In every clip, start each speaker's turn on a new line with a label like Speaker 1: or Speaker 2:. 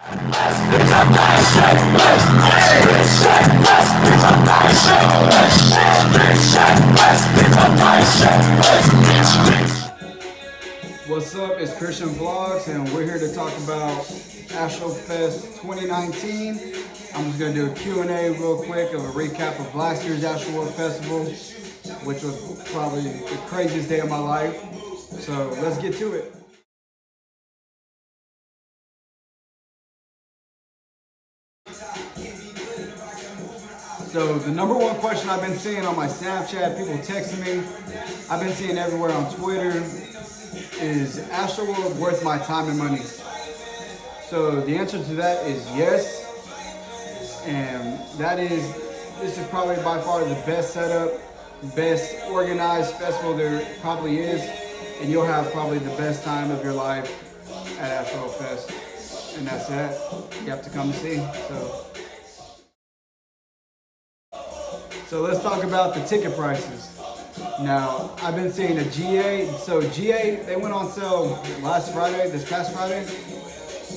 Speaker 1: What's up? It's Christian Vlogs, and we're here to talk about Astroworld Fest 2019. I'm just going to do a Q&A real quick of a recap of last year's Astroworld Festival, which was probably the craziest day of my life. So let's get to it. So the number one question I've been seeing on my Snapchat, people texting me, I've been seeing everywhere on Twitter, is Astroworld worth my time and money? So the answer to that is yes. And this is probably by far the best setup, best organized festival there probably is. And you'll have probably the best time of your life at Astroworld Fest. And that's it. You have to come and see. So let's talk about the ticket prices. Now, I've been seeing a GA. So GA, they went on sale this past Friday.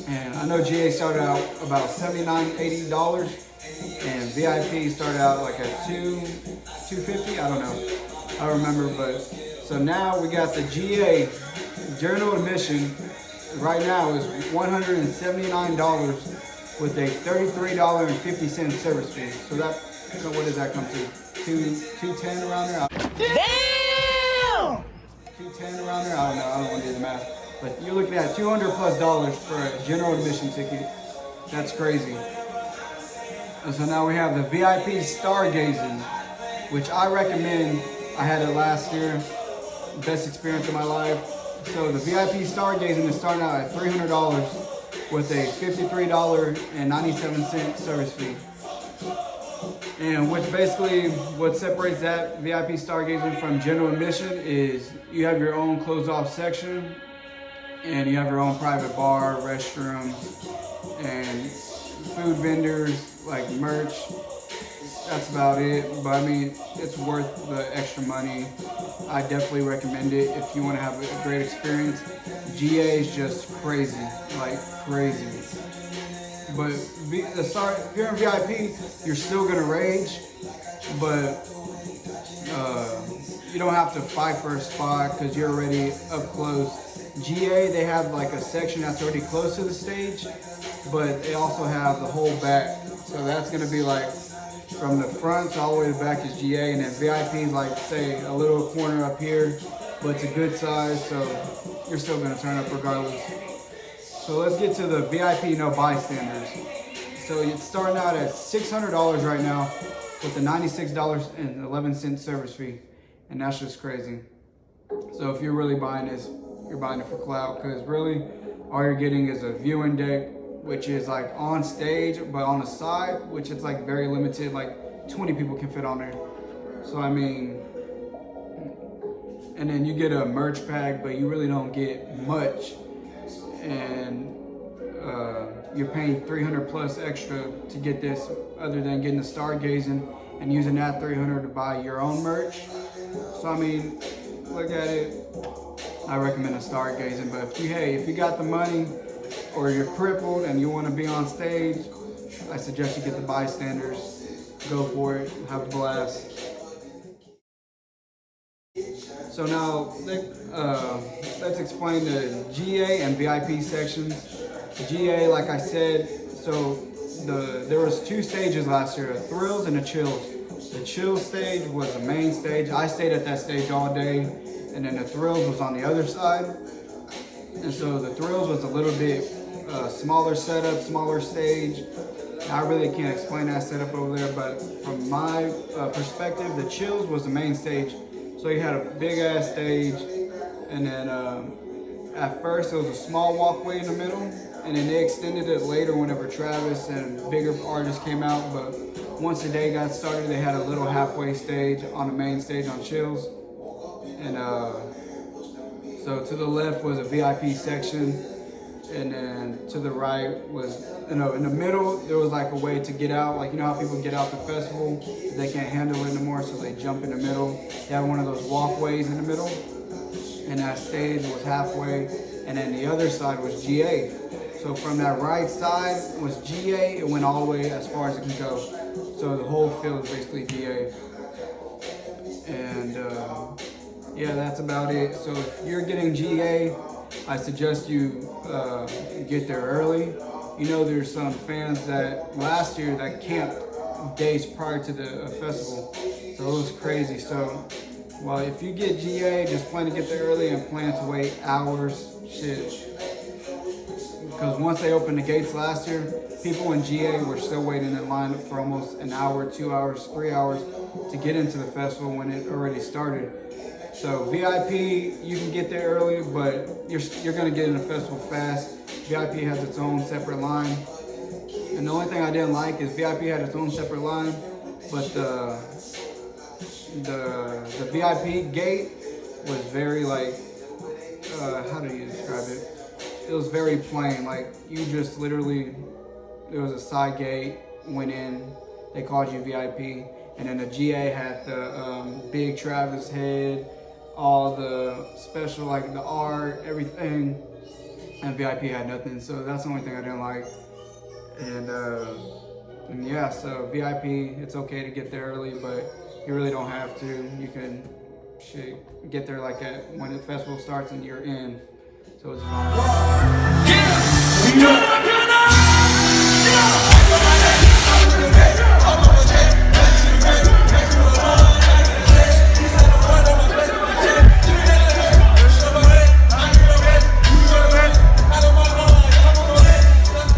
Speaker 1: And I know GA started out about $79, $80. And VIP started out like at $250, I don't know. I don't remember, but so now we got the GA general admission right now is $179 with a $33.50 service fee. So what does that come to? $210 around there?
Speaker 2: Damn!
Speaker 1: $210 around there? I don't know. I don't want to do the math. But you're looking at $200+ for a general admission ticket. That's crazy. And so now we have the VIP stargazing, which I recommend. I had it last year. Best experience of my life. So the VIP stargazing is starting out at $300 with a $53.97 service fee. And which basically what separates that VIP stargazing from general admission is you have your own closed off section and you have your own private bar, restrooms, and food vendors, like merch. That's about it. But I mean, it's worth the extra money. I definitely recommend it if you want to have a great experience. GA is just crazy, like crazy. But if you're in VIP, you're still gonna rage, but you don't have to fight for a spot because you're already up close. GA, they have like a section that's already close to the stage, but they also have the whole back. So that's gonna be like from the front all the way to the back is GA, and then VIP is like, say, a little corner up here, but it's a good size, so you're still gonna turn up regardless. So let's get to the VIP no bystanders. So it's starting out at $600 right now with the $96.11 service fee. And that's just crazy. So if you're really buying this, you're buying it for clout, because really all you're getting is a viewing deck, which is like on stage, but on the side, which it's like very limited, like 20 people can fit on there. So I mean, and then you get a merch pack, but you really don't get much. And you're paying $300+ extra to get this, other than getting the stargazing and using that $300 to buy your own merch. So I mean, look at it. I recommend a stargazing, but if you got the money or you're crippled and you want to be on stage, I suggest you get the bystanders. Go for it, have a blast. So now let's explain the GA and VIP sections. GA, like I said, so there was two stages last year, a Thrills and a Chills. The Chills stage was the main stage. I stayed at that stage all day, and then the Thrills was on the other side. And so the Thrills was a little bit smaller setup, smaller stage. I really can't explain that setup over there, but from my perspective, the Chills was the main stage. So you had a big ass stage, and then at first it was a small walkway in the middle, and then they extended it later whenever Travis and bigger artists came out. But once the day got started, they had a little halfway stage on the main stage on Chills. And so to the left was a VIP section, and then to the right was, in the middle, there was like a way to get out. Like, you know how people get out the festival? They can't handle it anymore, so they jump in the middle. They had one of those walkways in the middle, and that stage was halfway, and then the other side was GA. So from that right side was GA. It went all the way as far as it can go. So the whole field is basically GA. And yeah, that's about it. So if you're getting GA, I suggest you get there early. You know, there's some fans that last year that camped days prior to the festival. So it was crazy. So, well, if you get GA, just plan to get there early and plan to wait hours. Shit. Because once they opened the gates last year, people in GA were still waiting in line for almost an hour, 2 hours, 3 hours to get into the festival when it already started. So VIP, you can get there early, but you're gonna get in the festival fast. VIP has its own separate line. And the only thing I didn't like is VIP had its own separate line, but the VIP gate was very like, how do you describe it? It was very plain. Like you just literally, there was a side gate, went in, they called you VIP, and then the GA had the big Travis head, all the special like the art, everything, and VIP had nothing. So that's the only thing I didn't like. And yeah, so VIP, it's okay to get there early, but you really don't have to. You can get there like when the festival starts and you're in. So it's fine.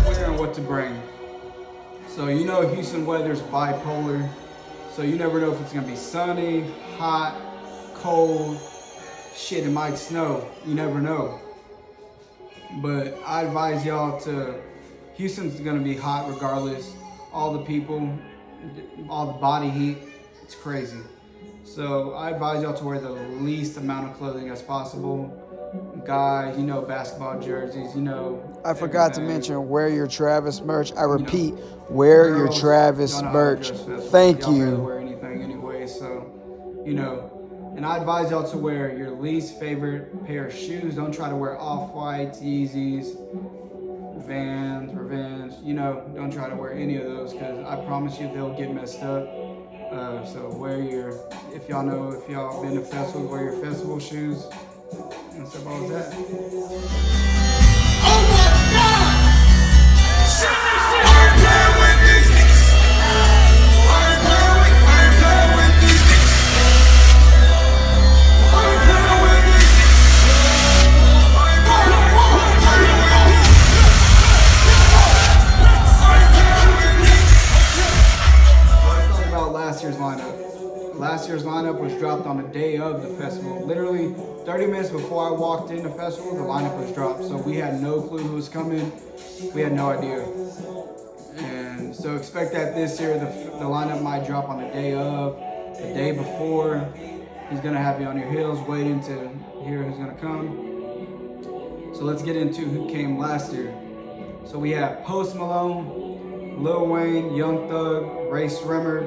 Speaker 1: Where and what to bring. So you know Houston weather's bipolar. So you never know if it's gonna be sunny, hot, cold, shit, it might snow. You never know. But I advise y'all Houston's gonna be hot regardless. All the people, all the body heat, it's crazy. So I advise y'all to wear the least amount of clothing as possible. Guys, you know, basketball jerseys, you know.
Speaker 3: I forgot to mention, wear your Travis merch. I repeat, wear your Travis merch. Thank
Speaker 1: y'all
Speaker 3: you.
Speaker 1: barely wear anything anyway, so, you know. And I advise y'all to wear your least favorite pair of shoes. Don't try to wear Off-Whites, Yeezys, Vans, Revenge. You know, don't try to wear any of those because I promise you they'll get messed up. So wear if y'all been to festivals, wear your festival shoes. That's about that.
Speaker 2: Oh my God! I'm playing with these niggas. I'm playing with these niggas. I'm playing with these
Speaker 1: Let's talk about last year's lineup. Last year's lineup was dropped on the day of the festival. Literally 30 minutes before I walked in the festival, the lineup was dropped. So we had no clue who was coming. We had no idea. And so expect that this year the lineup might drop on the day of, the day before. He's gonna have you on your heels waiting to hear who's gonna come. So let's get into who came last year. So we have Post Malone, Lil Wayne, Young Thug, Race Rimmer,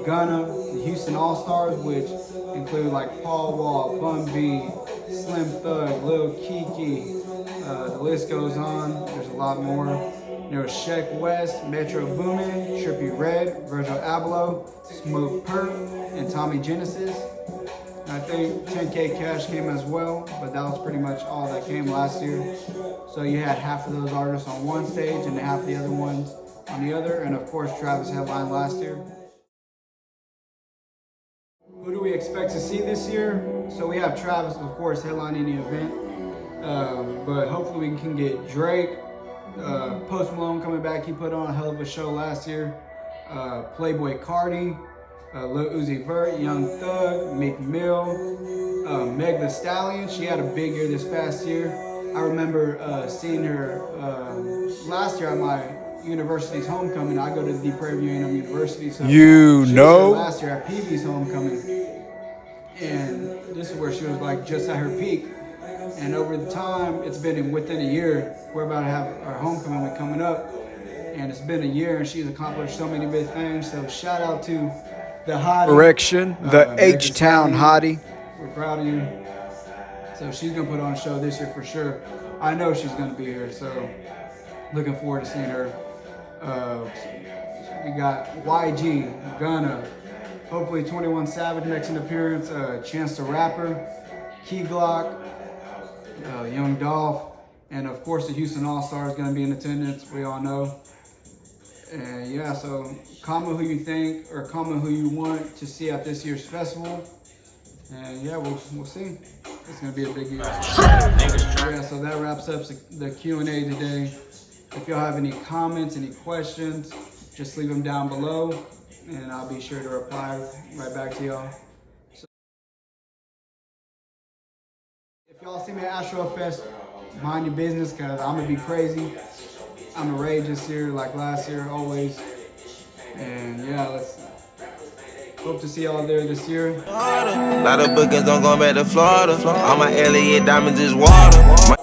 Speaker 1: Gunna, the Houston All-Stars, which include like Paul Wall, Bun B, Slim Thug, Lil Kiki, the list goes on. There's a lot more. There's Sheck West, Metro Boomin, Trippie Redd, Virgil Abloh, Smooth Perp, and Tommy Genesis. And I think 10K Cash came as well, but that was pretty much all that came last year. So you had half of those artists on one stage and half the other ones on the other. And of course, Travis headlined last year. Who do we expect to see this year? So we have Travis, of course, headlining the event. But hopefully we can get Drake, Post Malone coming back. He put on a hell of a show last year. Playboy Cardi, Lil Uzi Vert, Young Thug, Meek Mill, Meg Thee Stallion. She had a big year this past year. I remember seeing her last year at my university's homecoming. I go to the Prairie A&M University. So
Speaker 3: You
Speaker 1: she
Speaker 3: know.
Speaker 1: was there last year at PV's homecoming. And this is where she was like just at her peak. And over the time, it's been within a year. We're about to have our homecoming week coming up. And it's been a year and she's accomplished so many big things. So shout out to the hottie.
Speaker 3: Correction, the H-Town hottie.
Speaker 1: We're proud of you. So she's gonna put on a show this year for sure. I know she's gonna be here. So Looking forward to seeing her. We got YG, Gunna, hopefully 21 Savage makes an appearance, Chance the Rapper, Key Glock, Young Dolph, and of course the Houston All-Star is going to be in attendance, we all know. And yeah, so comment who you think or comment who you want to see at this year's festival. And yeah, we'll see. It's going to be a big year. Yeah, so that wraps up the Q&A today. If y'all have any comments, any questions, just leave them down below, and I'll be sure to reply right back to y'all. So, if y'all see me at Astroworld Fest, mind your business, because I'm going to be crazy. I'm going to rage this year like last year, always. And yeah, let's hope to see y'all there this year.
Speaker 2: A lot of bookings don't go back to Florida. All my Elliott diamonds is water.